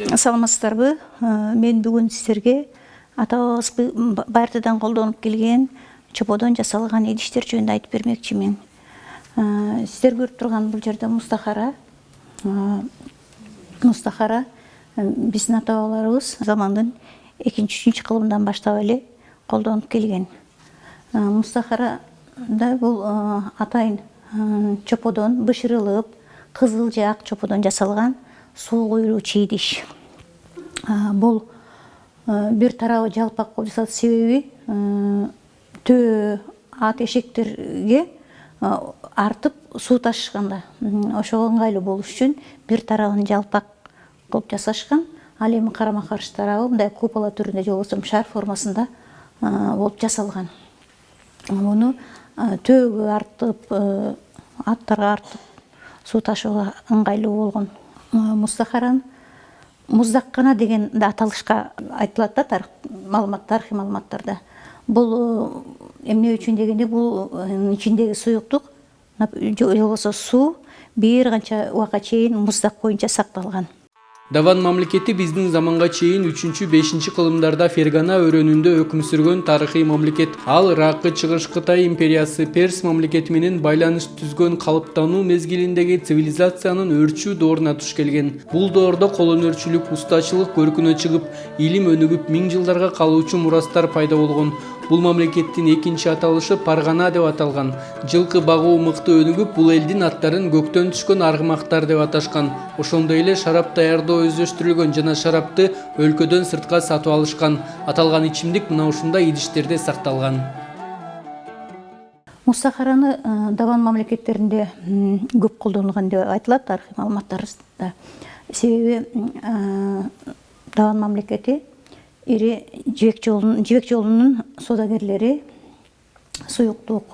Саламатсыздарбы? Мен бүгүн сиздерге атабыз байыртадан колдонуп келген чоподон жасалган идиштер жөнүндө айтып бермекчимин. Сиздер көрүп турган бул жерде мустахара. Мустахара биздин ата-бабаларыбыз замандын 2-3 кылымынан баштап эле колдонуп келген. Мустахарада бул атайын чоподон бышырылып, кызыл же ак чоподон жасалган суу куйруучу идиш. Бул бир тарабы жалпак болуп жатат, себеби төө ат эшектерге артып суу ташышканда ошого ыңгайлуу болуш үчүн бир тарабын жалпак кылып жасашкан. Ал эми карама каршы тарабы мындай купола түрүндө же болбосо шар формасында болуп жасалган. Муну төөгө артып, аттарга артып суу ташууга ыңгайлуу болгон. Мустахараны муздаккана деген аталышка айтылат да тарыхый маалыматтарда. Бул эмне үчүн дегенде, бул ичиндеги суюктук же болбосо суу бир канча убакка чейин муздак боюнча сакталган. Даван мамлекети биздин заманга чейин 3-5 кылымдарда Фергана өрөөнүндө өкүм сүргөн тарыхый мамлекет. Ал Иракы, Чыгыш Кытай империясы, Перс мамлекети менен байланыш түзгөн калыптануу мезгилиндеги цивилизациянын өрчүү дооруна туш келген. Бул доордо колөнөрчүлүк, устачылык көркүнө чыгып, илим өнүгүп, 1000 жылдарга калуучу мурастар пайда болгон. Бул мамлекеттин экинчи аталышы Паргана деп аталган. Жылкы багуу мыкты өнүгүп, бул элдин аттарын көктөн түшкөн аргымактар деп аташкан. Ошондой эле шарап даярдоо өздөштүрүлгөн жана шарапты өлкөдөн сыртка сатып алышкан. Аталган ичимдик мына ушундай идиштерде сакталган. Мустахараны даван мамлекеттеринде көп колдонулган деп айтылат тарыхый маалыматтарда. Себеби даван мамлекети ири жибек жолунун соодагерлери суюктук,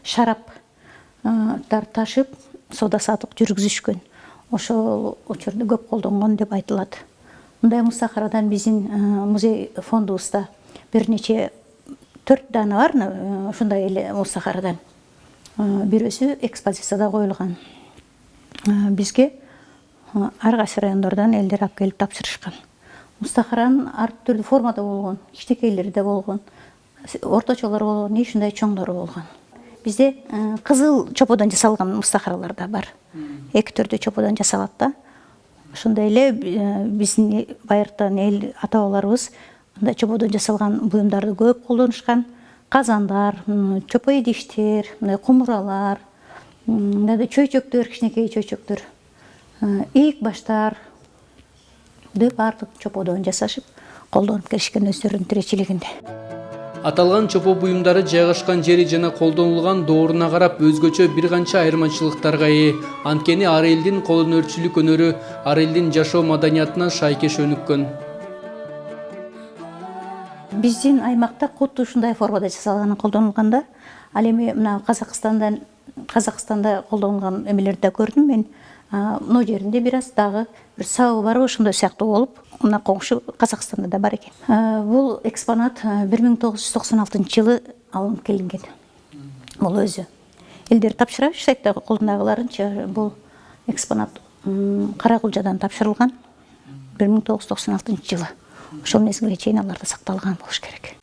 шараптар ташып соода саттык жүргүзүшкөн. Ошол учурда көп колдонгон деп айтылат. Мындай мустахарадан биздин музей фондубузда бир нече 4 дана бар, ушундай эле мустахарадан. Бирөөсү экспозицияда коюлган. Бизге ар кайсы райондордон элдер алып келип тапшырышкан. Мустахаранын ар түрдүү формада болгон, кичинекейлери да болгон, орточолор болгон, ушундай чоңдору болгон. Бизде кызыл чоподон жасалган мустахаралар да бар. Эки түрдүү чоподон жасалат да. Ошондой эле биздин байыртан эл ата-бабаларыбыз мындай чоподон жасалган буюмдарды көп колдонушкан. Казандар, чопо идиштер, мындай кумуралар, мындай чөйчөктөр, кичинекей чөйчөктөр, ийик баштар баардык чоподон жасашып колдонуп келишкен өздөрүнүн тиричилигинде. Аталган чопо буюмдары жайгашкан жери жана колдонулган дооруна карап өзгөчө бир канча айырмачылыктарга ээ. Анткени ар элдин колөнөрчүлүк өнөрү ар элдин жашоо маданиятына шайкеш өнүккөн. Биздин аймакта куту ушундай формада жасалганы колдонулганда, ал эми мына Казакстанда колдонулган эмелерди да көрдүм мен. Мына жеринде бир аз дагы бир сабы барбы ошондой сыяктуу болуп, мына коңшу Казакстанда да бар экен. Бул экспонат 1996 жылы алынып келинген. Бул өзү. Элдер тапшыра сайтта колундагыларынча бул экспонат Каракулжадан тапшырылган 1996 жылы. Ошол мезгилге чейин аларда сакталган болуш керек.